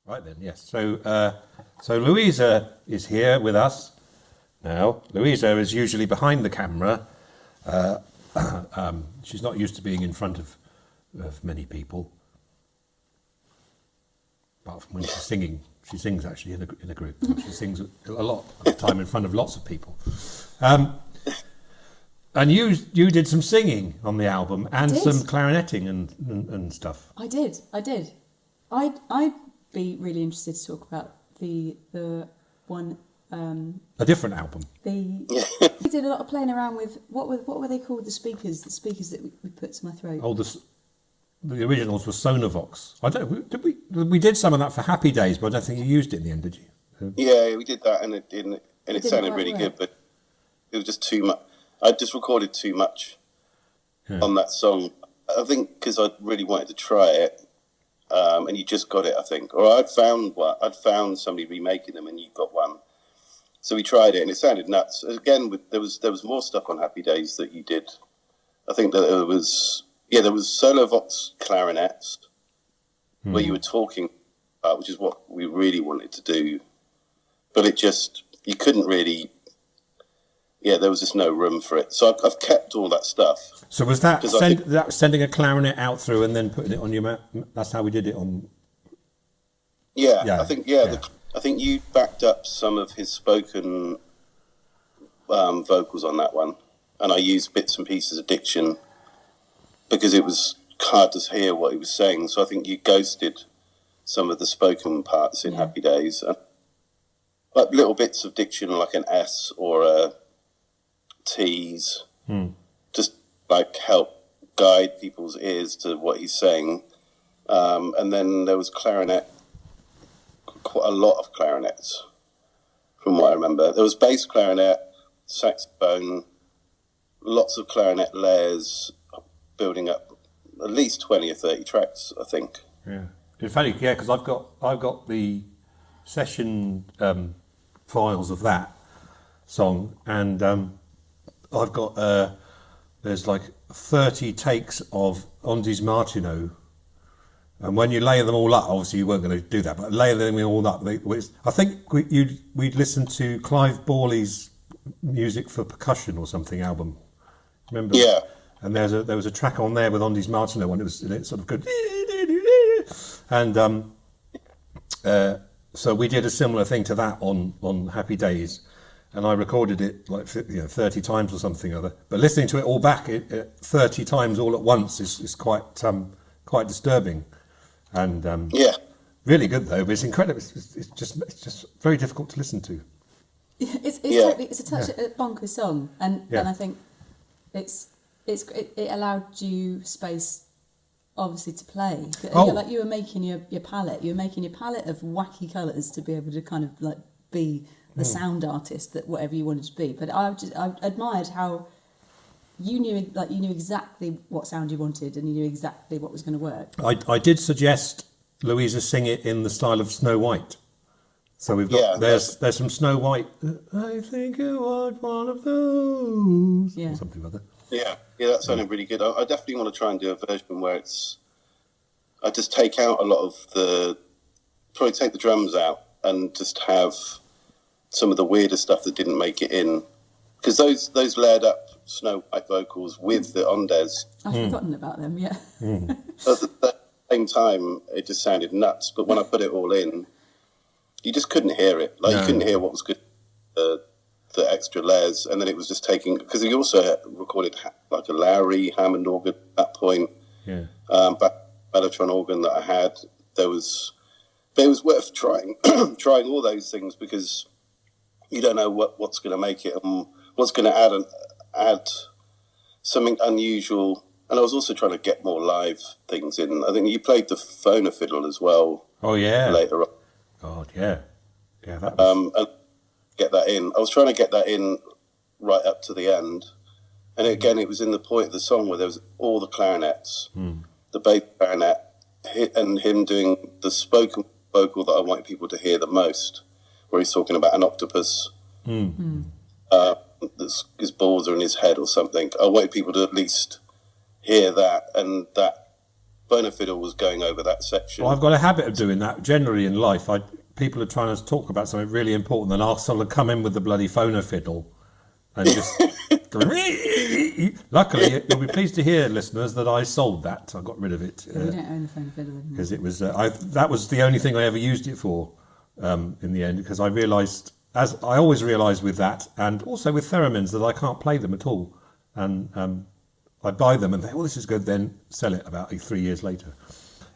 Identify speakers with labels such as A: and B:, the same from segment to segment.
A: Right then, yes. So Louisa is here with us now. Louisa is usually behind the camera. She's not used to being in front of many people, apart from when she's singing. She sings actually in a group. She sings a lot of the time in front of lots of people. And you did some singing on the album and some clarinetting and stuff.
B: I did. I'd be really interested to talk about the one.
A: A different album.
B: We did a lot of playing around with what were they called? The speakers that we put to my throat.
A: Oh, the originals were Sonavox. We did some of that for Happy Days, but I don't think you used it in the end, did you?
C: Yeah, we did that, and it sounded really good, but it was just too much. I just recorded too much on that song. I think because I really wanted to try it, and you just got it, I think. Or I'd found somebody remaking them, and you got one. So we tried it, and it sounded nuts. Again, there was more stuff on Happy Days that you did. I think that there was solo vox clarinets where you were talking about, which is what we really wanted to do. But you couldn't really. Yeah, there was just no room for it. So I've kept all that stuff.
A: So was that sending a clarinet out through and then putting it on your map? That's how we did it on.
C: Yeah. I think you backed up some of his spoken vocals on that one, and I used bits and pieces of diction because it was hard to hear what he was saying. So I think you ghosted some of the spoken parts in Happy Days, like little bits of diction, like an S or a T's, just like help guide people's ears to what he's saying. And then there was clarinet. Quite a lot of clarinets, from what I remember. There was bass clarinet, saxophone, lots of clarinet layers, building up at least 20 or 30 tracks, I think.
A: Yeah, it's funny, because I've got the session files of that song, and I've got there's like 30 takes of Ondi's Martineau. And when you lay them all up, obviously you weren't going to do that, but lay them all up. I think we'd listened to Clive Borley's Music for Percussion or something album. Remember?
C: Yeah.
A: And there was a track on there with Ondi's Martineau, and it sort of good. And so we did a similar thing to that on Happy Days, and I recorded it like 30 times or something or other. But listening to it all back 30 times all at once is quite disturbing. And really good though. But it's incredible. It's just very difficult to listen to.
B: It's a touch a bonkers song, and I think it allowed you space, obviously, to play. Like you were making your palette. You were making your palette of wacky colours to be able to kind of like be the sound artist that whatever you wanted to be. But I admired how you knew exactly what sound you wanted, and you knew exactly what was going to work.
A: I did suggest Louisa sing it in the style of Snow White. So we've got there's some Snow White. I think you want one of those. Or something like that. Yeah,
C: that sounded really good. I definitely want to try and do a version where I just take out a lot of probably take the drums out and just have some of the weirder stuff that didn't make it in. Because those layered up Snow White vocals with the Ondes.
B: I've forgotten about them, yeah.
C: At the same time, it just sounded nuts. But when I put it all in, you just couldn't hear it. You couldn't hear what was good, the extra layers. And then it was just taking... Because he also recorded like a Lowry Hammond organ at that point.
A: Yeah.
C: Mellotron organ that I had. But it was worth trying all those things because you don't know what's going to make it and what's going to add something unusual. And I was also trying to get more live things in. I think you played the phono fiddle as well.
A: Oh yeah.
C: Later on.
A: God, yeah. That was...
C: and get that in. I was trying to get that in right up to the end. And again, it was in the point of the song where there was all the clarinets, the bass clarinet, and him doing the spoken vocal that I wanted people to hear the most, where he's talking about an octopus. His balls are in his head or something. I wanted people to at least hear that, and that Bonafiddle was going over that section.
A: Well, I've got a habit of doing that generally in life. People are trying to talk about something really important, and I'll sort of come in with the bloody phono fiddle and just go. Luckily, you'll be pleased to hear, listeners, that I sold that. I got rid of it.
B: We don't own the phono fiddle anymore.
A: Because it was that was the only thing I ever used it for in the end, because I realised, as I always realise with that, and also with theremins, that I can't play them at all. And I buy them and think, well, this is good, then sell it about 3 years later.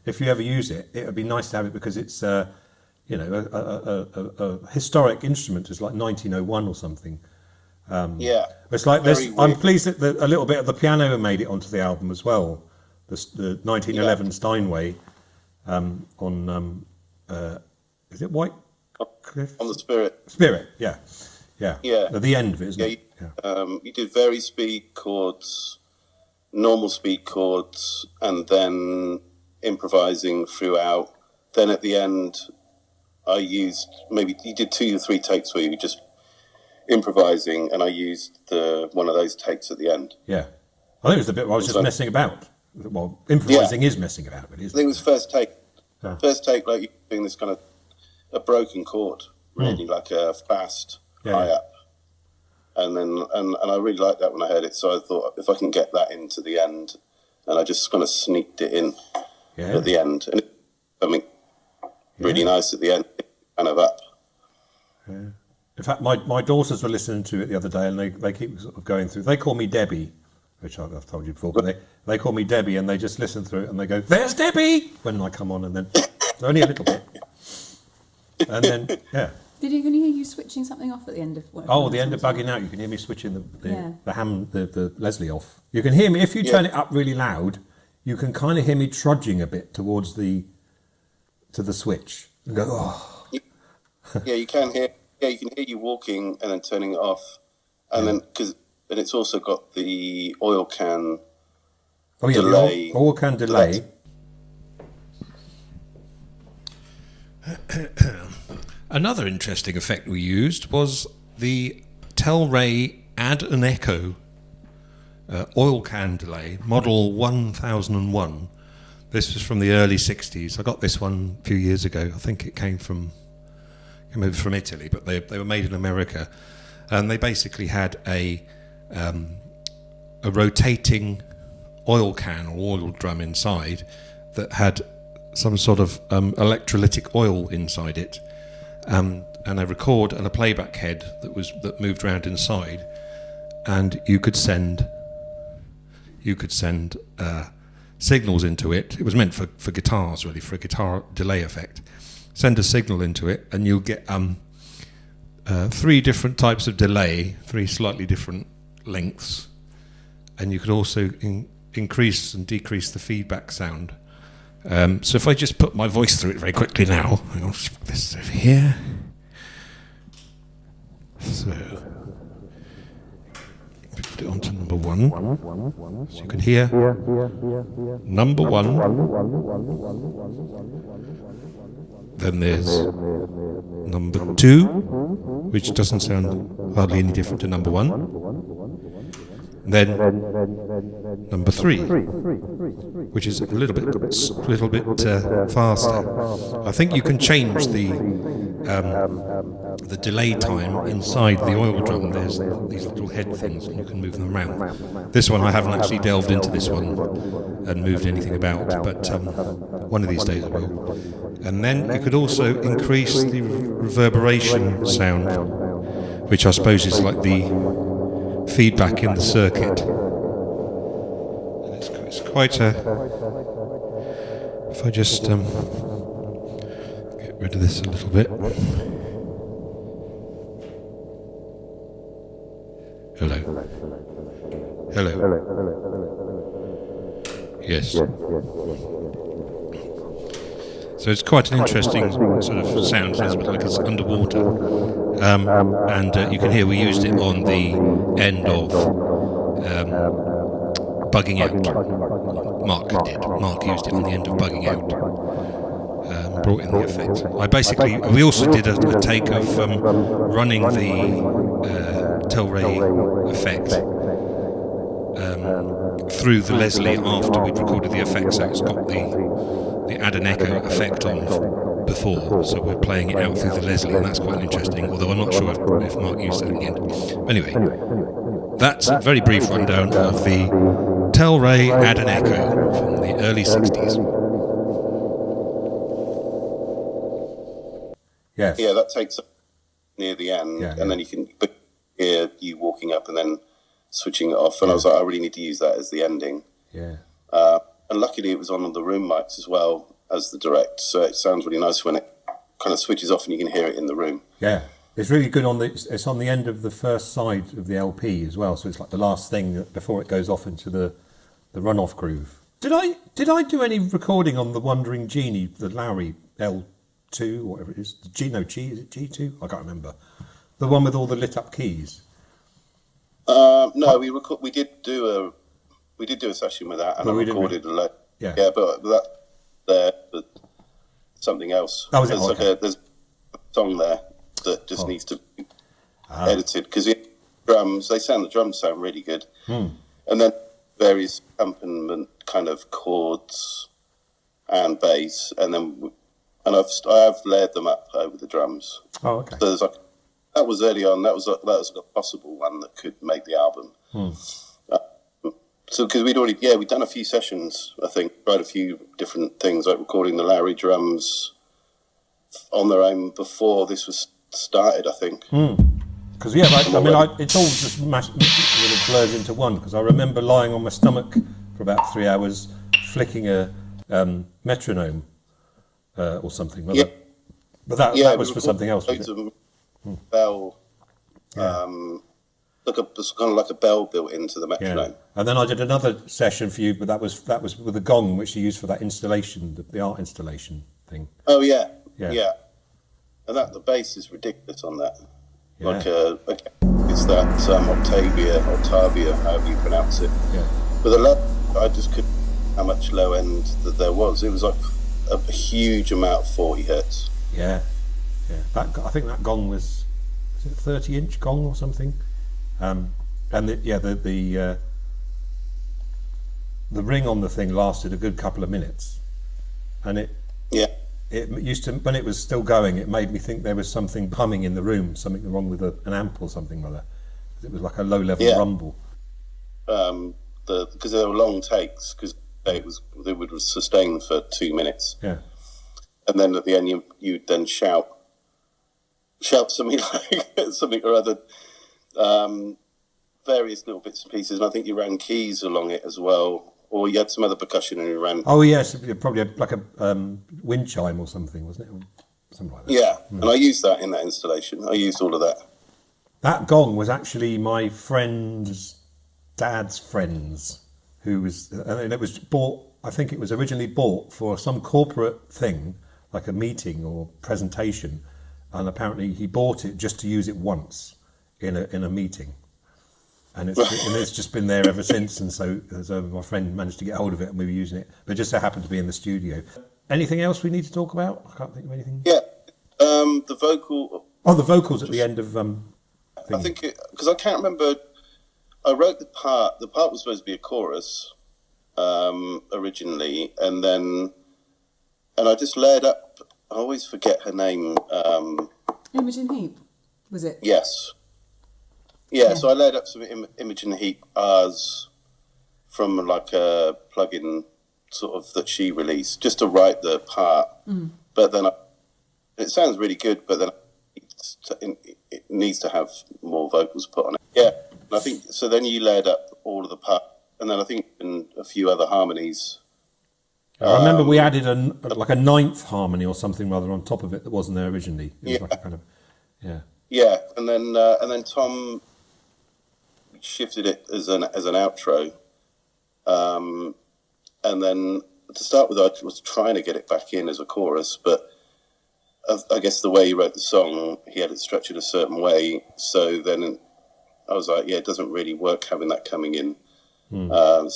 A: If you ever use it, it would be nice to have it because it's, a historic instrument. It's like 1901 or something. It's like this. I'm pleased that a little bit of the piano made it onto the album as well. The 1911 Steinway on, is it White Cliff?
C: On the Spirit.
A: Spirit, yeah. At the end of it, isn't it?
C: You did very speed chords, normal speed chords, and then improvising throughout. Then at the end, I used, maybe you did 2 or 3 takes where you were just improvising, and I used one of those takes at the end.
A: Yeah. I think it was the bit where I was just messing about. Well, improvising is messing about, but
C: I think it was first take. Yeah. First take, like you're doing this kind of a broken chord, really, like a fast high up. And then, and I really liked that when I heard it, so I thought if I can get that into the end, and I just kind of sneaked it in at the end, and something really nice at the end, kind of up.
A: Yeah. In fact, my daughters were listening to it the other day, and they keep sort of going through. They call me Debbie, which I've told you before, but they call me Debbie, and they just listen through it, and they go, "There's Debbie!" when I come on, and then only a little bit, and then
B: Can you hear you switching something off at the end of what?
A: Oh, the end of bugging out. You can hear me switching the Leslie off. You can hear me if you turn it up really loud. You can kind of hear me trudging a bit towards to the switch and go. Oh.
C: Yeah, you can hear. Yeah, you can hear you walking and then turning it off, and then and it's also got the oil can.
A: Oh yeah,
C: delay.
A: The oil can delay. Another interesting effect we used was the Telray Add an Echo oil can delay, model 1001. This was from the early 60s. I got this one a few years ago. I think it came over from Italy, but they were made in America. And they basically had a rotating oil can or oil drum inside that had some sort of electrolytic oil inside it. And a record and a playback head that moved around inside, and you could send signals into it. It was meant for guitars, really, for a guitar delay effect. Send a signal into it, and you'll get 3 different types of delay, 3 slightly different lengths, and you could also increase and decrease the feedback sound. So if I just put my voice through it very quickly now, I'll put this over here. So put it onto number 1. So you can hear number 1. Then there's number 2, which doesn't sound hardly any different to number 1. Then number 3, which is a little bit faster. I think you can change the delay time inside the oil drum. There's these little head things, and you can move them around. This one I haven't actually delved into this one and moved anything about, but one of these days I will. And then you could also increase the reverberation sound, which I suppose is like the feedback in the circuit. And it's quite a. If I just get rid of this a little bit. Hello. Yes. So it's quite an interesting sort of sound. It's a bit like it's underwater. And you can hear we used it on the end of Bugging Out. Mark did. Mark used it on the end of Bugging Out. Brought in the effect. We also did a take of running the Telray effect through the Leslie after we'd recorded the effects, so it's got the add an echo effect on before, so we're playing it out through the Leslie, and that's quite interesting, although I'm not sure if Mark used that in the end. Anyway, that's a very brief rundown of the Telray Add an Echo from the early 60s. Yes.
C: Yeah, that takes up near the end, and then you can hear you walking up and then switching it off. And I was like, I really need to use that as the ending.
A: Yeah.
C: And luckily it was on the room mics as well as the direct, so it sounds really nice when it kind of switches off and you can hear it in the room.
A: Yeah. It's really good it's on the end of the first side of the LP as well, so it's like the last thing before it goes off into the runoff groove. Did I do any recording on the Wandering Genie, the Lowry L2, whatever it is? Is it G2? I can't remember. The one with all the lit up keys.
C: No, we did do a session with that, and I recorded a lot.
A: Yeah,
C: but but something else.
A: Oh, is it?
C: There's a song there that just needs to be edited, because the drums sound really good, and then various accompaniment kind of chords and bass, and I've layered them up over the drums.
A: Oh, okay.
C: So that was early on. That was a possible one that could make the album. So because we'd done a few sessions, I think, tried a few different things, like recording the Lowry drums on their own before this was started, I think.
A: Because it's all just it blurs into one. Because I remember lying on my stomach for about 3 hours, flicking a metronome or something. But that was for something else.
C: Bell, it's kind of like a bell built into the metronome.
A: Yeah. And then I did another session for you, but that was with a gong, which you used for that installation, the art installation thing.
C: Oh yeah. And the bass is ridiculous on that.
A: Yeah.
C: It's that Octavia, however you pronounce it.
A: Yeah.
C: But the low, I just couldn't how much low end that there was. It was like a huge amount of 40 hertz.
A: Yeah. I think that gong was it 30-inch gong or something? And the ring on the thing lasted a good couple of minutes, and it used to, when it was still going, it made me think there was something humming in the room, something wrong with an amp or something like that. It was like a low-level rumble.
C: Because there were long takes, because they would sustain for 2 minutes.
A: Yeah.
C: And then at the end, you'd then shout something like something or other. Various little bits and pieces, and I think you ran keys along it as well, or you had some other percussion and you ran.
A: Oh yes, probably like a wind chime or something, wasn't it? Something like that.
C: Yeah, and I used that in that installation. I used all of that.
A: That gong was actually my friend's dad's friend's, and it was bought. I think it was originally bought for some corporate thing, like a meeting or presentation, and apparently he bought it just to use it once in a meeting, and it's just been there ever since. And so my friend managed to get hold of it, and we were using it. But it just so happened to be in the studio. Anything else we need to talk about? I can't think of anything.
C: Yeah, the vocal.
A: Oh, the vocals at the end of.
C: I think because I can't remember. I wrote the part. The part was supposed to be a chorus originally, and I just layered up. I always forget her name.
B: Imogen Heap, was it?
C: Yes. Yeah, so I laid up some Imogen Heap R's from like a plugin sort of that she released just to write the part. But then it sounds really good, but then it needs to have more vocals put on it. Yeah, and I think so. Then you laid up all of the part, and then I think in a few other harmonies.
A: I remember we added a ninth harmony or something rather on top of it that wasn't there originally. It was like a kind of
C: Yeah, and then Thom shifted it as an outro, and then to start with, I was trying to get it back in as a chorus, but I guess the way he wrote the song, he had it structured a certain way. So then I was like, it doesn't really work having that coming in. But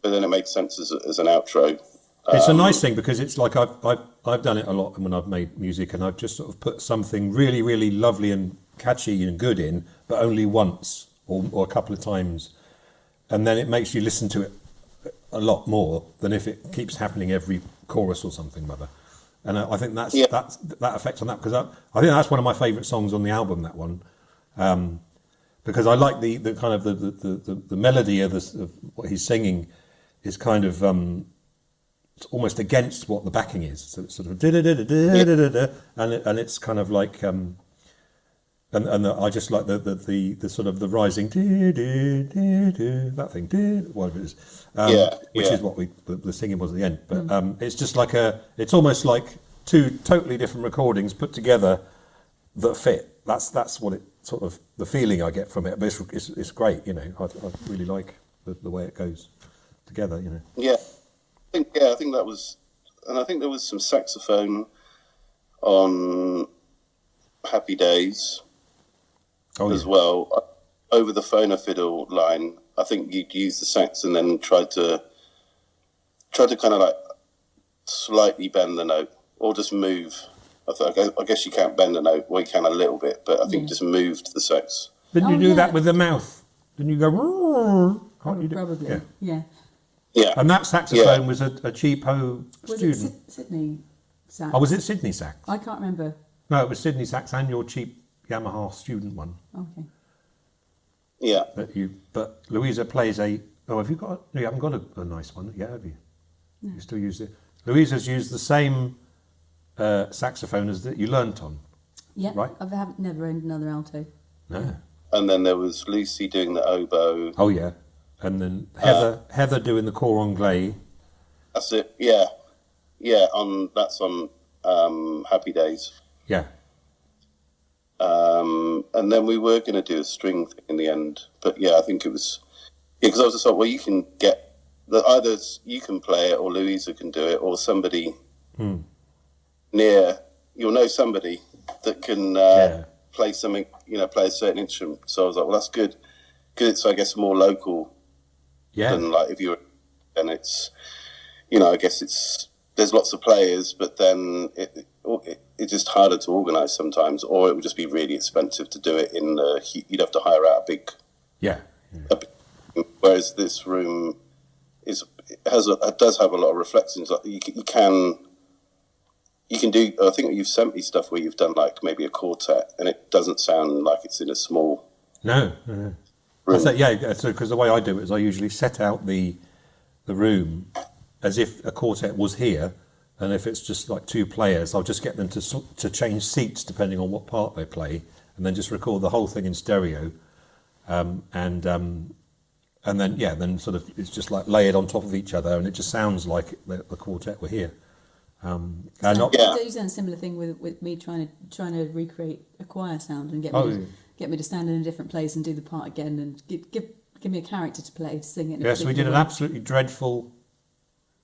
C: then it made sense as an outro.
A: It's a nice thing because it's like I've done it a lot when I've made music, and I've just sort of put something really, really lovely and catchy and good in, but only once or a couple of times, and then it makes you listen to it a lot more than if it keeps happening every chorus or something, Mother. And I think that's that effect on that, because I think that's one of my favourite songs on the album, that one, because I like the kind of the melody of what he's singing is kind of it's almost against what the backing is, so it's sort of and it's kind of like and I just like the sort of the rising that thing, whatever it is, which is what the singing was at the end. But it's just like it's almost like two totally different recordings put together that fit. That's what it sort of the feeling I get from it. But it's great, you know. I really like the way it goes together, you know.
C: Yeah, I think that was, and I think there was some saxophone on Happy Days. As well, over the phono fiddle line. I think you'd use the sax and then try to kind of like slightly bend the note, or just move. I guess you can't bend the note, well, you can a little bit, but I think just moved the sax.
A: Didn't you do that with the mouth? Didn't you go? Can't you do?
B: Probably. Yeah.
A: And that saxophone was a cheapo student.
B: It Sydney sax?
A: Oh, was it Sydney sax?
B: I can't remember.
A: No, it was Sydney sax and your cheap Yamaha student one.
B: Okay.
C: Yeah.
A: But Louisa plays you haven't got a nice one yet, have you? No. You still use it. Louisa's used the same saxophone as that you learnt on.
B: Yeah.
A: Right?
B: I haven't never owned another alto.
A: No.
C: And then there was Lucy doing the oboe.
A: Oh yeah. And then Heather doing the cor anglais.
C: That's it. Yeah. Yeah, that's on Happy Days.
A: Yeah.
C: And then we were going to do a string thing in the end, but I think it was because I was just like, well, you can get either you can play it or Louisa can do it, or somebody near you'll know somebody that can play something, play a certain instrument. So I was like, well, that's good because it's, I guess, more local than like if you're, and it's, I guess there's lots of players, but then it's just harder to organise sometimes, or it would just be really expensive to do it you'd have to hire out a big. Whereas this room does have a lot of reflections. Like you can do. I think you've sent me stuff where you've done like maybe a quartet, and it doesn't sound like it's in a small.
A: No. Room. So because the way I do it is I usually set out the room as if a quartet was here. And if it's just like two players, I'll just get them to change seats depending on what part they play, and then just record the whole thing in stereo, and then sort of it's just like layered on top of each other, and it just sounds like the quartet were here.
B: You've done a similar thing with me trying to recreate a choir sound and get me to stand in a different place and do the part again, and give me a character to play to sing it.
A: Yes, we did an absolutely dreadful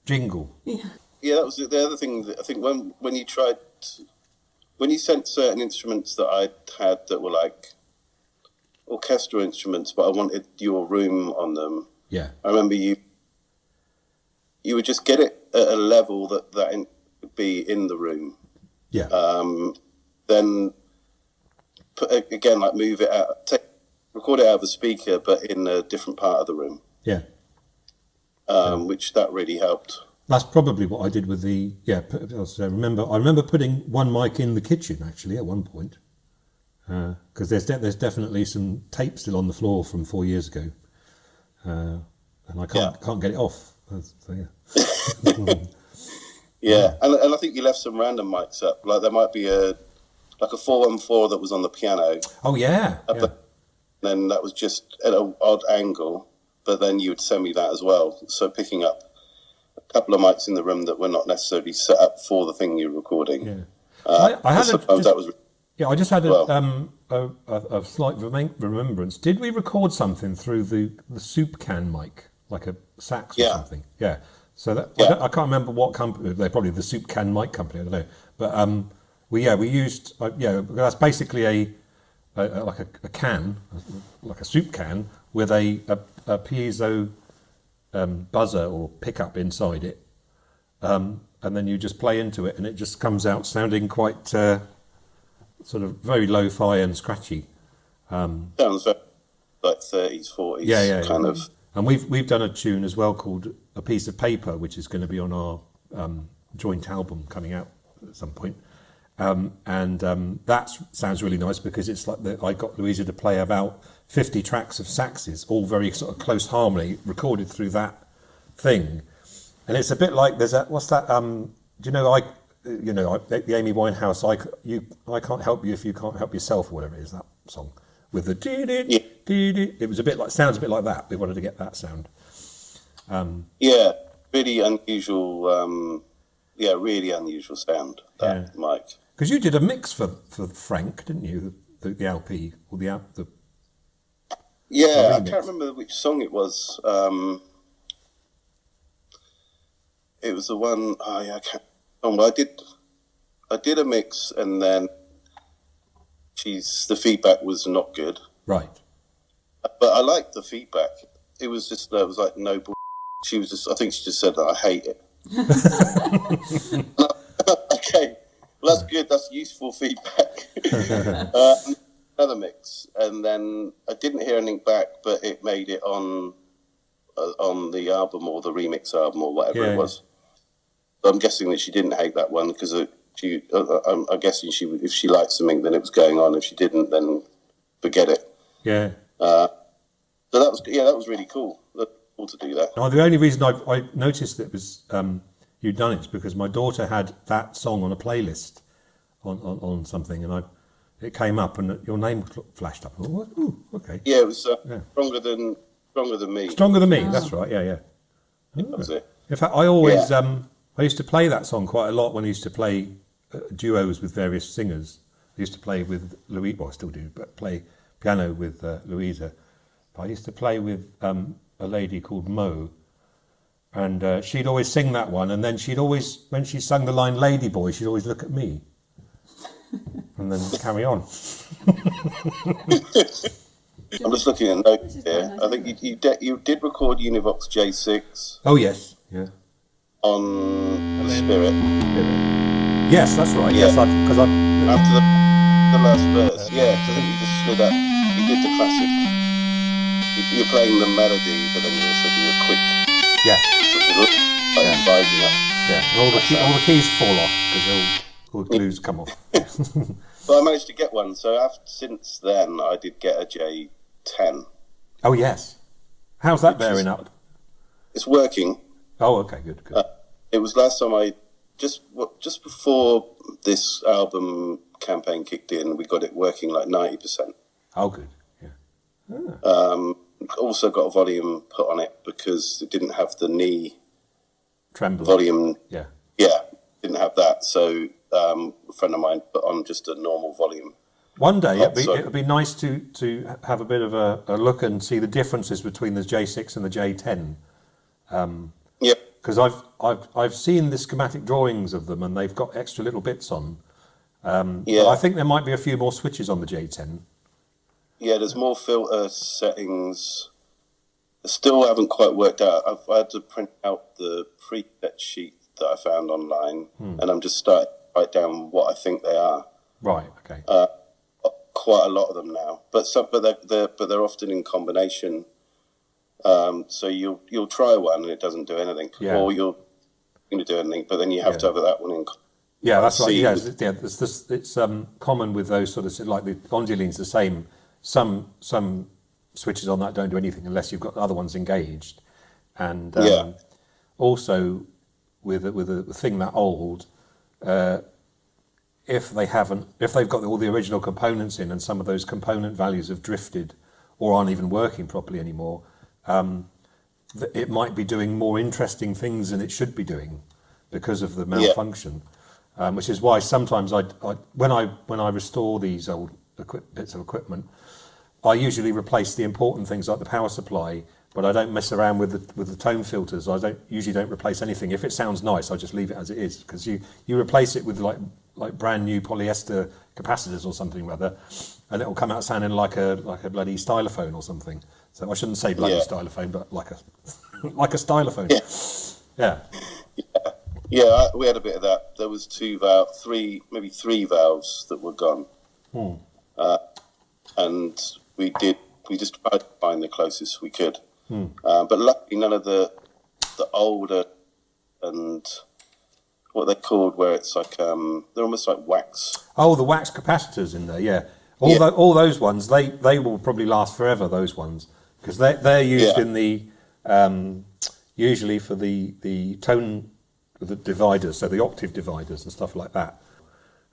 A: jingle.
B: Yeah.
C: Yeah, that was the other thing that I think when you sent certain instruments that I had that were like orchestral instruments, but I wanted your room on them.
A: Yeah.
C: I remember you would just get it at a level that would be in the room.
A: Yeah.
C: Then move it out, record it out of the speaker, but in a different part of the room.
A: Yeah.
C: Which that really helped.
A: That's probably what I did with I remember putting one mic in the kitchen actually at one point, because there's definitely some tape still on the floor from 4 years ago, and I can't get it off. So,
C: and I think you left some random mics up. Like there might be a 414 that was on the piano.
A: Oh yeah.
C: Then that was just at an odd angle, but then you would send me that as well. So picking up a couple of mics in the room that were not necessarily set up for the thing you're recording.
A: Yeah. I just had
C: well.
A: a slight remembrance. Did we record something through the soup can mic, like a sax or something? Yeah. So I can't remember what company. They're probably the soup can mic company. I don't know. But we used that's basically like a can, like a soup can with a piezo buzzer or pickup inside it, and then you just play into it, and it just comes out sounding quite sort of very lo-fi and scratchy.
C: Sounds like 30s, 40s kind of.
A: And we've done a tune as well called a piece of paper which is going to be on our joint album coming out at some point. That sounds really nice because it's like I got Louisa to play about 50 tracks of saxes, all very sort of close harmony, recorded through that thing. And it's a bit like there's what's that? Do you know the Amy Winehouse I can't help you if you can't help yourself, or whatever it is, that song with the it was sounds a bit like that. We wanted to get that sound.
C: Really unusual. Really unusual sound. That Mike.
A: Because you did a mix for Frank, didn't you? The LP or the
C: I can't remember which song it was. It was the one. I can't. I did a mix, and then the feedback was not good.
A: Right.
C: But I liked the feedback. It was just it was like no. She was just. I think she just said that I hate it. Okay, well that's good. That's useful feedback. Another mix, and then I didn't hear anything back, but it made it on the album or the remix album or whatever it was. So I'm guessing that she didn't hate that one because I'm guessing if she liked something, then it was going on. If she didn't, then forget it.
A: Yeah.
C: So that was really cool. Cool to do that.
A: No, the only reason I noticed it was you'd done it is because my daughter had that song on a playlist on something, and it came up and your name flashed up. I thought, ooh, okay.
C: Yeah, it was stronger than me.
A: Stronger than me. That's right. Yeah.
C: That was it.
A: In fact, I always I used to play that song quite a lot when I used to play duos with various singers. I used to play with Louisa, well, I still do, but play piano with Louisa. But I used to play with a lady called Mo, and she'd always sing that one, and then she'd always, when she sung the line "Lady Boy," she'd always look at me, and then carry on.
C: I'm just looking at notes here. I think you did record Univox J6.
A: Oh yes, yeah.
C: On Spirit.
A: Yes, that's right.
C: Yeah.
A: Yes, because
C: after the last verse. Yeah, I think you just slid up. You did the classic. You're playing the melody, but then you also do a quick.
A: Yeah.
C: Vibing up.
A: Yeah, and all the keys fall off because all the glues come off.
C: Well, I managed to get one. So since then, I did get a J10.
A: Oh yes. How's that bearing up?
C: It's working.
A: Oh, okay, good.
C: It was last time just before this album campaign kicked in, we got it working like 90%.
A: Oh, good. Yeah.
C: Also got a volume put on it because it didn't have the knee
A: tremble
C: volume.
A: Yeah,
C: didn't have that. So a friend of mine put on just a normal volume.
A: One day it'd be nice to have a bit of a look and see the differences between the J6 and the J10. Because I've seen the schematic drawings of them and they've got extra little bits on. But I think there might be a few more switches on the J10.
C: Yeah, there's more filter settings. I still haven't quite worked out. I've had to print out the preset sheet that I found online, and I'm just starting to write down what I think they are.
A: Right. Okay.
C: Quite a lot of them now, but they're often in combination. So you'll try one and it doesn't do anything, or you're going to do anything, but then you have to have that one in.
A: Yeah, that's right. Yeah, it's common with those sort of, like the Onduline's the same. Some switches on that don't do anything unless you've got the other ones engaged, and also with a thing that old, if they've got all the original components in and some of those component values have drifted or aren't even working properly anymore, it might be doing more interesting things than it should be doing because of the malfunction. Which is why sometimes when I restore these old bits of equipment, I usually replace the important things like the power supply, but I don't mess around with the tone filters. I usually don't replace anything. If it sounds nice, I just leave it as it is, because you replace it with like brand new polyester capacitors or something rather, and it will come out sounding like a bloody stylophone or something. So I shouldn't say bloody stylophone, but like a stylophone.
C: Yeah, we had a bit of that. There was maybe three valves that were gone, and we just tried to find the closest we could. But luckily, none of the the older and what they're called, where it's like they're almost like wax.
A: Oh, the wax capacitors in there, yeah. All those ones, they will probably last forever. Those ones, because they're used in the usually for the tone, the dividers, so the octave dividers and stuff like that.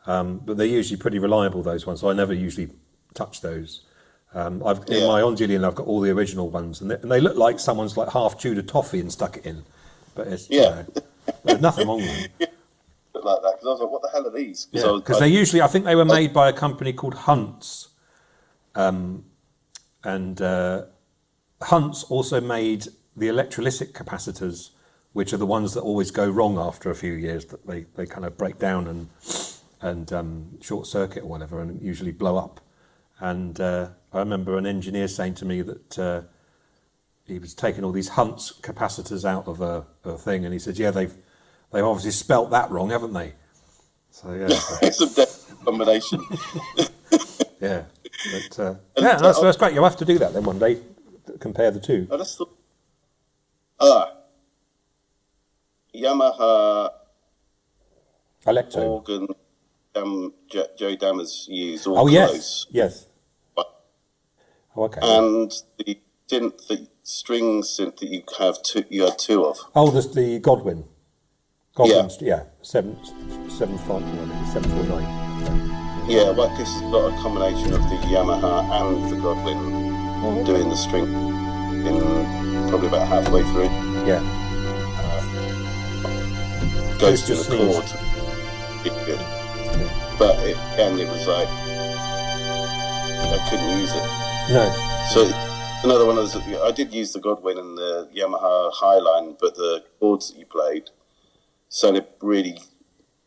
A: But they're usually pretty reliable, those ones. So I never usually touch those. In my On Julian, I've got all the original ones, and they look like someone's like half chewed a toffee and stuck it in. But it's there's nothing wrong with them.
C: Like that, because I was like, what the hell are these?
A: Because they usually, I think they were made by a company called Hunt's, and Hunt's also made the electrolytic capacitors, which are the ones that always go wrong after a few years, that they kind of break down and short circuit or whatever, and usually blow up. And I remember an engineer saying to me that he was taking all these Hunt's capacitors out of a thing, and he said, they've obviously spelt that wrong, haven't they? So
C: it's a definite combination.
A: That's great. You'll have to do that then one day. Compare the two.
C: I just thought, Yamaha
A: Electro
C: organ, Joey Dammer's used.
A: All close. Yes. Okay.
C: And the synth, the string synth that you had two of.
A: Oh, the Godwin. Godwin's, 749.
C: Yeah, well, this has got a combination of the Yamaha and the Godwin doing the string in probably about halfway through.
A: Yeah.
C: Goes to the chord. It's good. Yeah. But it was like, I couldn't use it.
A: No.
C: So another one of those, I did use the Godwin and the Yamaha Highline, but the chords that you played sounded really,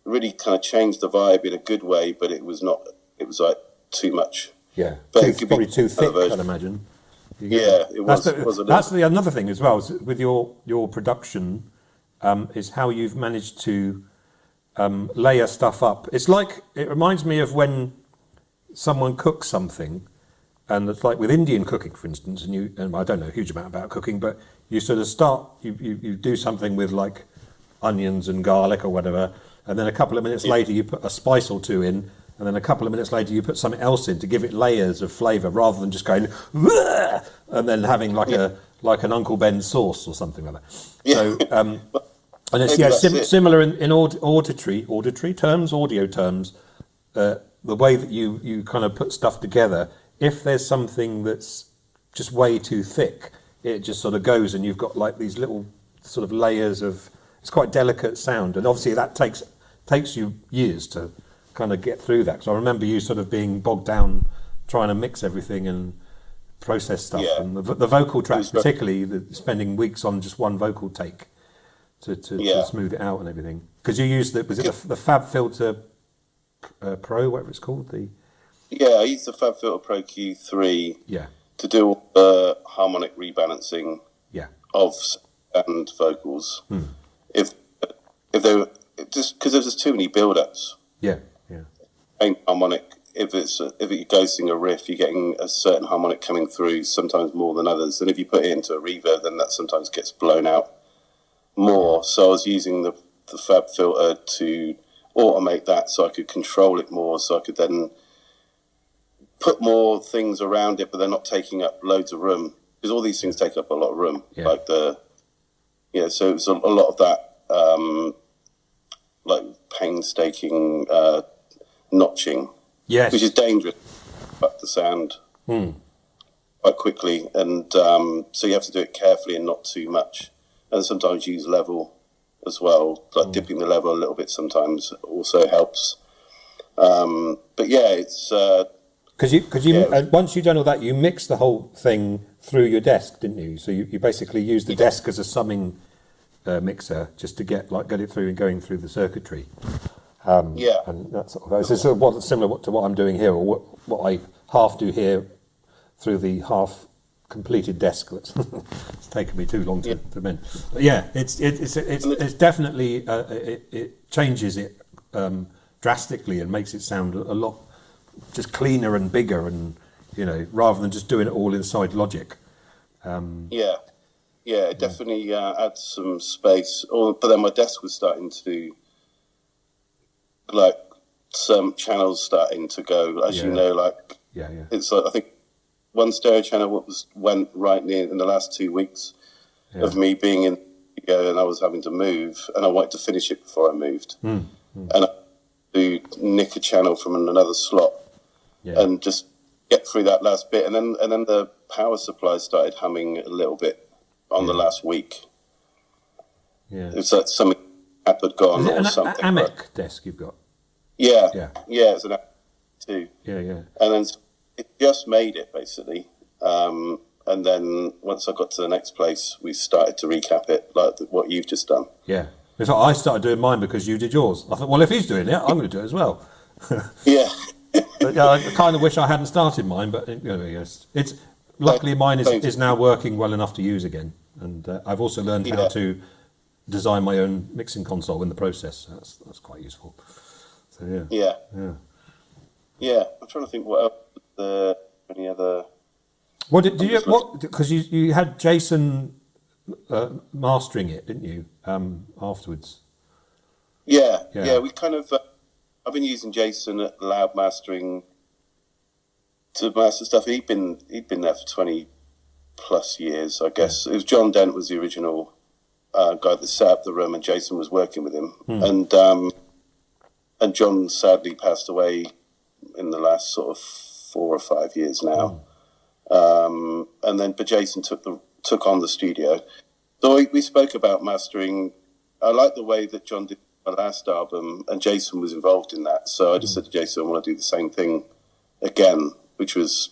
C: really kind of changed the vibe in a good way, but it was like too much.
A: Yeah, but it could probably too thick, I'd imagine.
C: It was.
A: That's the another thing as well, with your production, is how you've managed to layer stuff up. It reminds me of when someone cooks something, and it's like with Indian cooking, for instance, and I don't know a huge amount about cooking, but you sort of start, you do something with like onions and garlic or whatever, and then a couple of minutes later you put a spice or two in, and then a couple of minutes later you put something else in to give it layers of flavour, rather than just going and then having like an Uncle Ben sauce or something like that. So and it's similar in auditory terms, audio terms. The way that you kind of put stuff together, if there's something that's just way too thick, it just sort of goes, and you've got like these little sort of layers of. It's quite delicate sound, and obviously that takes you years to kind of get through that. So I remember you sort of being bogged down trying to mix everything and process stuff, and the vocal tracks particularly, spending weeks on just one vocal take to smooth it out and everything. Because you used the Fab Filter Pro, whatever it's called, I
C: used the Fab Filter Pro Q3 to do all the harmonic rebalancing of and vocals. If they were just because there's too many build-ups. Ain't harmonic. If you go sing a riff, you're getting a certain harmonic coming through, sometimes more than others. And if you put it into a reverb, then that sometimes gets blown out more. So I was using the Fab Filter to automate that, so I could control it more, so I could then put more things around it, but they're not taking up loads of room, because all these things take up a lot of room. So it was a lot of that, like painstaking notching, which is dangerous, but the sound quite quickly, and so you have to do it carefully and not too much, and sometimes use level as well, like dipping the level a little bit sometimes also helps. But it's
A: because once you've done all that, you mixed the whole thing through your desk, didn't you? So you basically used the desk as a summing mixer just to get it through and going through the circuitry. And that sort of, it's sort of similar to what I'm doing here, or what I half do here through the half completed desk. It's taken me too long to mend. But it's definitely it changes it drastically and makes it sound a lot just cleaner and bigger, and rather than just doing it all inside Logic.
C: it definitely adds some space. But then my desk was starting to, like, some channels starting to go, as you know, like, it's like, I think one stereo channel went right near in the last 2 weeks of me being in the studio, and I was having to move, and I wanted to finish it before I moved. And I do nick a channel from another slot and just get through that last bit, and then the power supply started humming a little bit on the last week. It's like something had gone or something.
A: AMEC desk you've got?
C: Yeah, it's an AMEC too.
A: And
C: then it just made it basically, and then once I got to the next place, we started to recap it like what you've just done. In
A: fact, I started doing mine because you did yours. I thought, well, if he's doing it, I'm going to do it as well. But I kind of wish I hadn't started mine, but it's luckily mine is now working well enough to use again, and I've also learned how to design my own mixing console in the process. So that's quite useful. So
C: I'm trying to think what else. Any other?
A: Because you had Jason mastering it, didn't you? Afterwards. We kind of. I've been using Jason at Loud Mastering to master stuff. He'd been there for 20 plus years, I guess. It was John Dent was the original guy that set up the room, and Jason was working with him. And John sadly passed away in the last sort of 4 or 5 years now. But Jason took on the studio. So we spoke about mastering. I like the way that John did my last album, and Jason was involved in that. So I just said to Jason, I want to do the same thing again, which was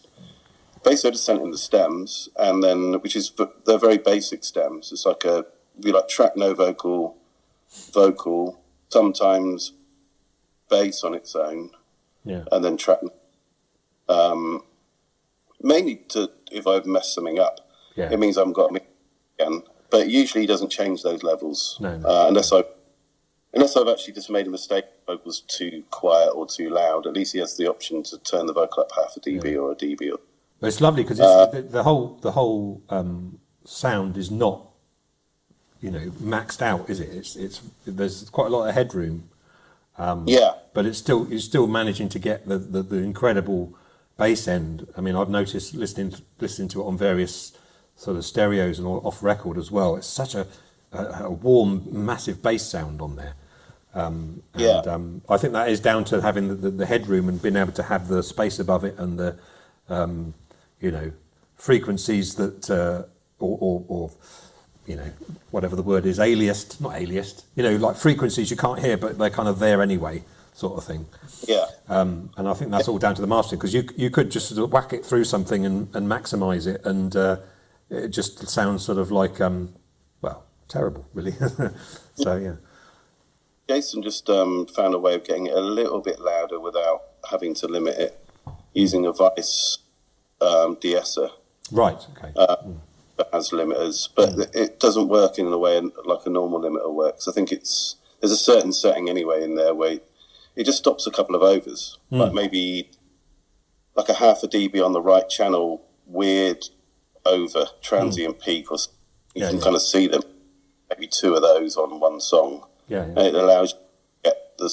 A: basically I just sent him the stems, and then they're very basic stems. It's like track no vocal, sometimes bass on its own, and then track. Mainly if I've messed something up, it means I haven't got a mix again. But usually he doesn't change those levels unless I've actually just made a mistake. Vocals too quiet or too loud. At least he has the option to turn the vocal up half a dB or a dB. But it's lovely because the whole sound is not maxed out, is it? It's there's quite a lot of headroom. But you're still managing to get the incredible bass end. I mean, I've noticed listening to it on various sort of stereos and off record as well. It's such a warm, massive bass sound on there. I think that is down to having the headroom and being able to have the space above it and the frequencies that or whatever the word is, not aliased, like frequencies you can't hear but they're kind of there anyway, sort of thing. And I think that's all down to the mastering, because you could just sort of whack it through something and maximise it, and it just sounds sort of like terrible, really. So
C: Jason just found a way of getting it a little bit louder without having to limit it, using a Vice de-esser.
A: Right. Okay.
C: That has limiters, but it doesn't work in the way like a normal limiter works. I think there's a certain setting anyway in there where it just stops a couple of overs, like maybe like a half a dB on the right channel, weird over transient peak, or you can kind of see them. Maybe 2 of those on one song. And it allows you to get that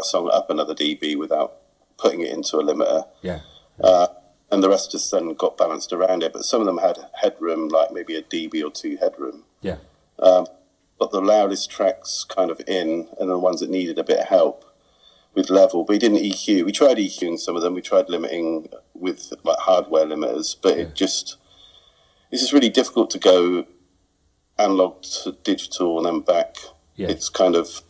C: song up another dB without putting it into a limiter. And the rest just then got balanced around it. But some of them had headroom, like maybe a dB or 2 headroom. But the loudest tracks kind of in, and the ones that needed a bit of help with level. But he didn't EQ. We tried EQing some of them. We tried limiting with like hardware limiters, but it's just really difficult to go analog to digital and then back. It's kind of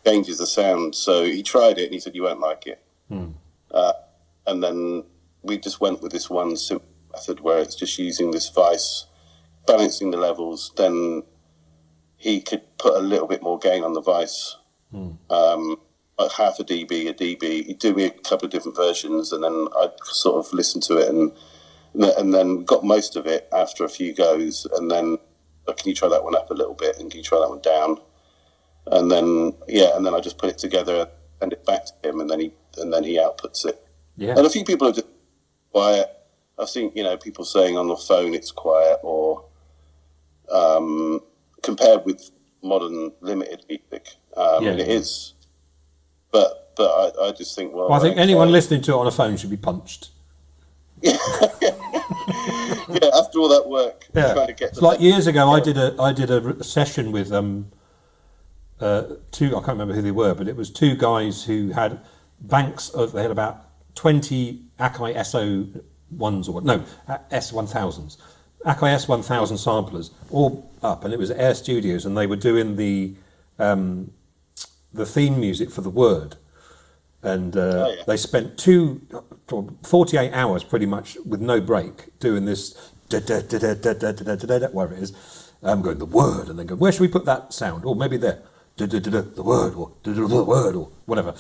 C: changes the sound. So he tried it and he said, you won't like it. And then we just went with this one simple method where it's just using this Vice, balancing the levels. Then he could put a little bit more gain on the Vice, like half a dB, a dB. He'd do me a couple of different versions, and then I'd sort of listen to it, and then got most of it after a few goes, and then can you try that one up a little bit, and can you try that one down, and then I just put it together, send it back to him, and then he outputs it. And a few people are just quiet. I've seen people saying on the phone it's quiet, or compared with modern limited music. And it is, but I just think, well,
A: I think anyone listening to it on a phone should be punched.
C: Yeah, after all that work, trying to get.
A: It's like years ago, I did a session with two. I can't remember who they were, but it was two guys who had banks of. They had about 20 Akai SO1s or no S1000s, Akai S1000 samplers all up, and it was at Air Studios, and they were doing the theme music for The Word. And they spent 48 hours pretty much with no break doing this, whatever it is. Going The Word, and then go, where should we put that sound? Or maybe there, The Word, or The Word, or whatever.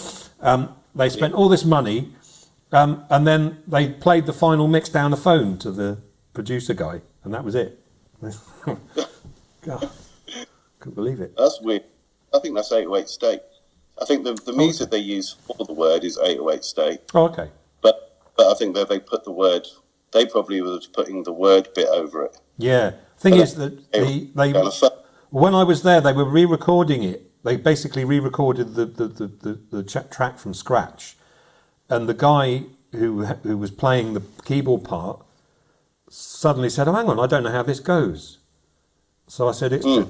A: They spent all this money, and then they played the final mix down the phone to the producer guy, and that was it. God, couldn't believe it.
C: That's weird. I think that's 808 State. I think the music they use for The Word is 808 State.
A: Oh, okay.
C: But I think that they put the word. They probably were putting the word bit over it.
A: Yeah. Thing is that they when I was there, they were re-recording it. They basically re-recorded the track from scratch, and the guy who was playing the keyboard part suddenly said, "Oh, hang on, I don't know how this goes." So I said, "It's." He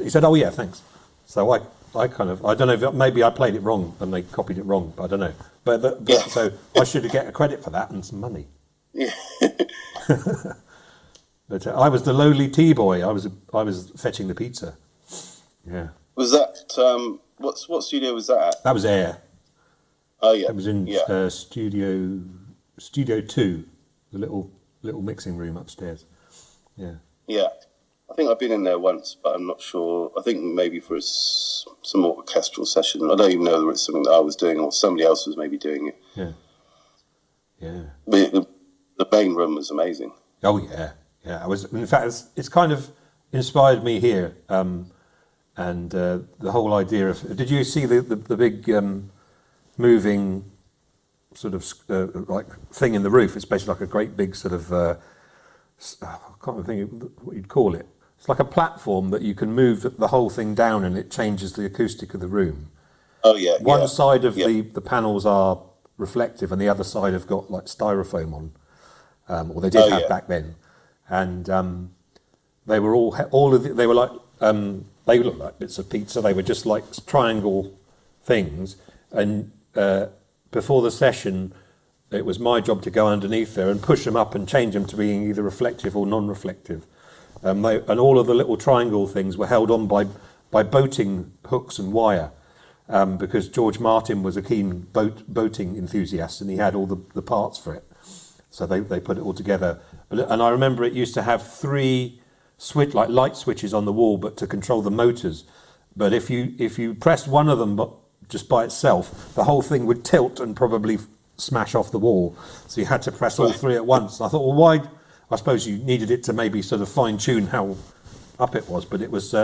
A: said, "Oh yeah, thanks." So I kind of, I don't know if maybe I played it wrong and they copied it wrong, but I don't know. But so I should get a credit for that and some money.
C: Yeah.
A: But I was the lowly tea boy. I was fetching the pizza. Yeah.
C: Was that what studio was that at?
A: That was Air.
C: Oh yeah.
A: It was in Studio 2, the little mixing room upstairs. Yeah.
C: Yeah. I think I've been in there once, but I'm not sure. I think maybe for some orchestral session. I don't even know whether it's something that I was doing or somebody else was maybe doing it.
A: Yeah. Yeah.
C: But the main room was amazing.
A: Oh yeah, yeah. In fact, it's kind of inspired me here, and the whole idea of. Did you see the big moving sort of like thing in the roof? It's basically like a great big sort of. I can't think what you'd call it. It's like a platform that you can move the whole thing down, and it changes the acoustic of the room.
C: Oh yeah.
A: One side of the panels are reflective, and the other side have got like styrofoam on, or they did have back then, and they were they were like they looked like bits of pizza. They were just like triangle things, and before the session, it was my job to go underneath there and push them up and change them to being either reflective or non-reflective. And all of the little triangle things were held on by boating hooks and wire, because George Martin was a keen boating enthusiast, and he had all the parts for it. So they put it all together. And I remember it used to have 3 light switches on the wall, but to control the motors. But if you pressed one of them just by itself, the whole thing would tilt and probably smash off the wall. So you had to press all 3 at once. I thought, well, why? I suppose you needed it to maybe sort of fine tune how up it was, but it was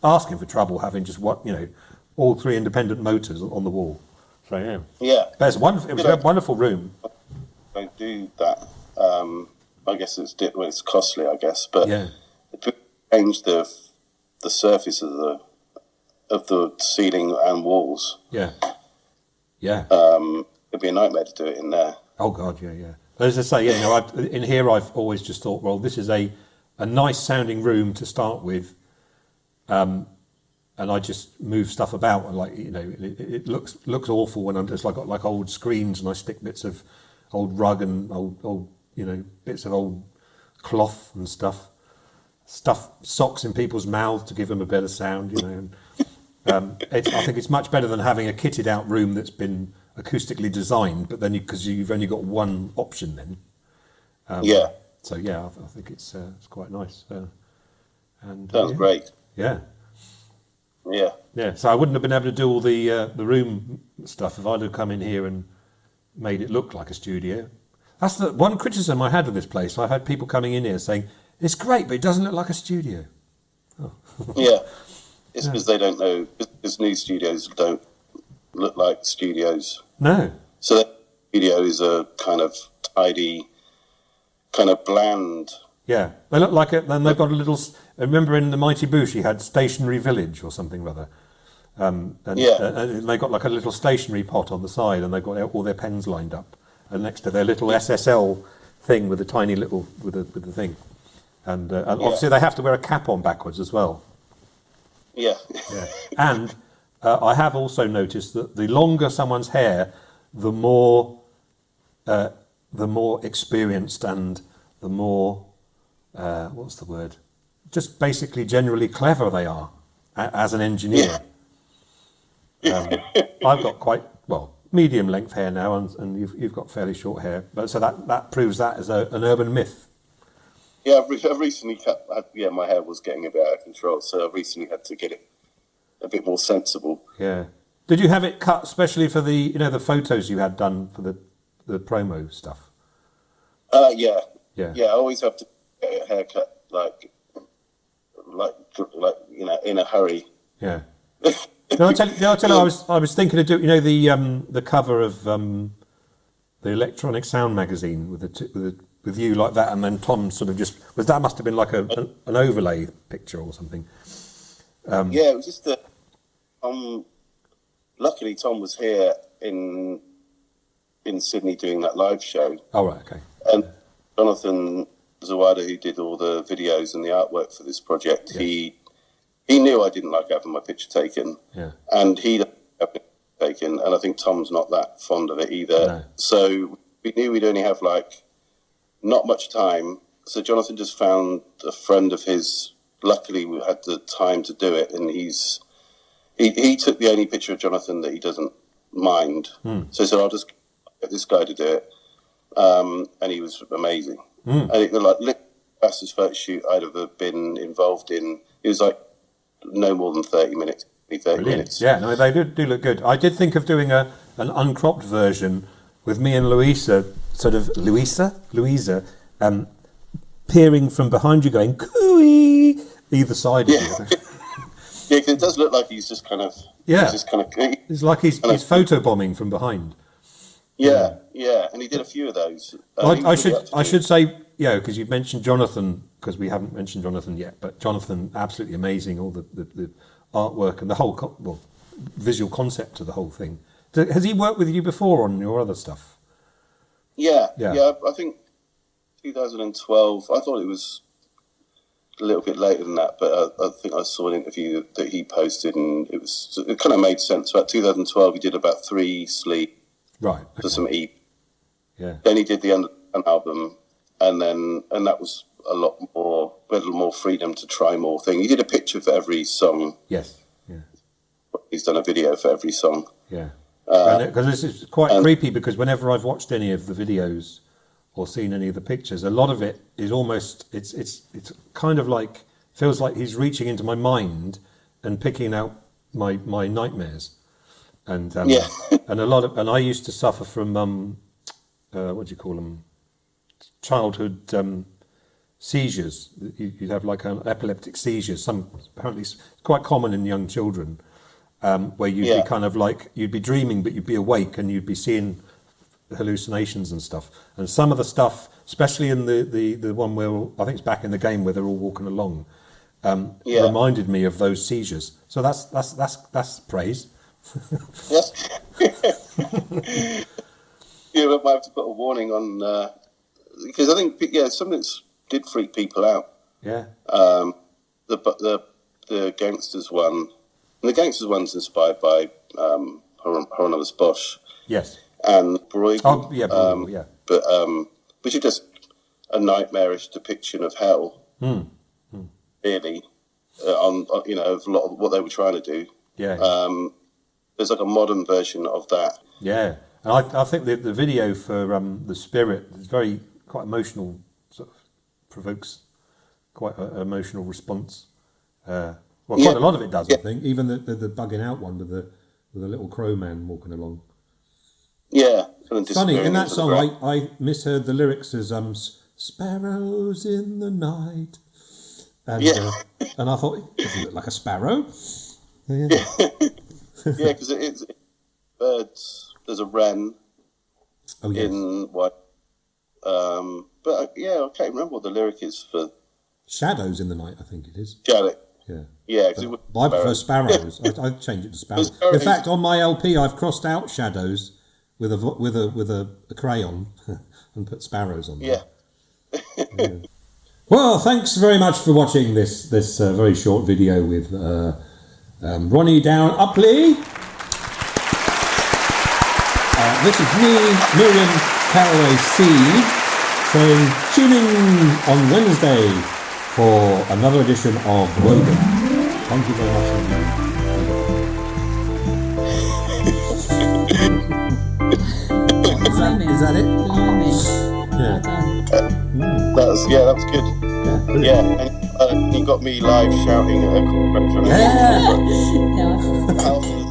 A: asking for trouble having just all 3 independent motors on the wall. So yeah.
C: Yeah.
A: But it was a wonderful room.
C: They do that. I guess it's costly, I guess, but it changed the surface of the ceiling and walls.
A: Yeah. Yeah.
C: It'd be a nightmare to do it in there.
A: Oh God, yeah. As I say, in here I've always just thought, well, this is a nice sounding room to start with, and I just move stuff about, and it looks awful when I'm just got like old screens, and I stick bits of old rug and old bits of old cloth and stuff socks in people's mouths to give them a better sound, And, I think it's much better than having a kitted out room that's been acoustically designed, but then because you've only got one option then. So I think it's quite nice. And
C: sounds great.
A: Yeah.
C: Yeah.
A: Yeah. So I wouldn't have been able to do all the room stuff if I'd have come in here and made it look like a studio. That's the one criticism I had of this place. I've had people coming in here saying it's great, but it doesn't look like a studio. Oh.
C: Yeah. It's because they don't know, because new studios don't look like studios.
A: No.
C: So the studio is a kind of tidy, kind of bland
A: Yeah, they look like it. Then they've got a little. Remember in the Mighty Boosh, he had Stationary Village or something or other. And they got like a little stationery pot on the side, and they've got all their pens lined up, and next to their little SSL thing with a tiny little with the thing, and obviously they have to wear a cap on backwards as well.
C: Yeah.
A: Yeah. And I have also noticed that the longer someone's hair, the more experienced and the more what's the word? Just basically generally clever they are as an engineer. Yeah. I've got quite medium length hair now, and you've got fairly short hair, but so that proves that as an urban myth.
C: Yeah, I've recently cut. My hair was getting a bit out of control, so I've recently had to get it a bit more sensible.
A: Yeah. Did you have it cut especially for the the photos you had done for the promo stuff?
C: Yeah. I always have to get a haircut like in a hurry.
A: Yeah. No, I tell you, I was thinking of doing the cover of the Electronic Sound magazine with you like that, and then Tom sort of that must have been like an overlay picture or something.
C: Yeah, it was just that. Luckily, Tom was here in Sydney doing that live show.
A: Oh right, okay.
C: And Jonathan Zawada, who did all the videos and the artwork for this project, yes. He knew I didn't like having my picture taken, and he didn't have it taken, and I think Tom's not that fond of it either. No. So we knew we'd only have not much time. So Jonathan just found a friend of his. Luckily, we had the time to do it, and he took the only picture of Jonathan that he doesn't mind. So he said, "I'll just get this guy to do it," and he was amazing. And it was the fastest photo shoot I'd ever been involved in. It was no more than 30 minutes. 30 minutes.
A: Yeah, no, they do look good. I did think of doing an uncropped version with me and Louisa, peering from behind you, going cooey either side of you.
C: Yeah, because it does look like he's just kind of.
A: Yeah. It's like he's photobombing from behind.
C: Yeah, and he did a few of those.
A: I should say, because you mentioned Jonathan, because we haven't mentioned Jonathan yet, but Jonathan, absolutely amazing, all the artwork and the whole visual concept of the whole thing. Has he worked with you before on your other stuff?
C: Yeah. I think 2012. I thought it was a little bit later than that, but I think I saw an interview that he posted, and it kind of made sense. About 2012, he did about 3 sleeves.
A: Right.
C: For some EP.
A: Yeah.
C: Then he did the Underground album, and that was a little more freedom to try more things. He did a picture for every song.
A: Yes. Yeah.
C: He's done a video for every song.
A: Yeah. Because this is quite creepy, because whenever I've watched any of the videos or seen any of the pictures, a lot of it is almost it's kind of feels like he's reaching into my mind and picking out my nightmares. And and I used to suffer from what do you call them, childhood seizures. You'd have an epileptic seizures. Apparently it's quite common in young children, where you'd be kind of you'd be dreaming, but you'd be awake and you'd be seeing hallucinations and stuff. And some of the stuff, especially in the one where I think it's back in the game where they're all walking along, reminded me of those seizures. So that's praise.
C: Yes. We might have to put a warning on, because I think something that did freak people out.
A: Yeah.
C: The Gangsters one. And the Gangsters one's inspired by Hieronymus Bosch.
A: Yes.
C: And Bruegel.
A: Oh yeah. Yeah.
C: But which is just a nightmarish depiction of hell. Really, on of a lot of what they were trying to do.
A: Yeah.
C: There's a modern version of that.
A: Yeah, and I think the video for The Spirit is quite emotional, sort of provokes quite an emotional response. Quite a lot of it does, I think. Even the bugging out one with the little crow man walking along.
C: Yeah.
A: Funny, in that song I misheard the lyrics as sparrows in the night. And, and I thought, does it look like a sparrow? Yeah.
C: Yeah, because it's birds. There's a wren in But I can't remember what the lyric is for
D: Shadows in the Night, I think it is.
C: Shadow.
D: Yeah.
C: Cause
D: I prefer Sparrows. I'd change it to Sparrows. In fact, on my LP, I've crossed out Shadows with a crayon and put Sparrows on there. Yeah. Well, thanks very much for watching this very short video with Ronnie Down Upley. This is me, Miriam Caraway Seed, saying tune in on Wednesday for another edition of Wogan. Thank you very much indeed. Is that it? Yeah.
C: That was good. Yeah, and you got me live shouting at a
D: Yeah.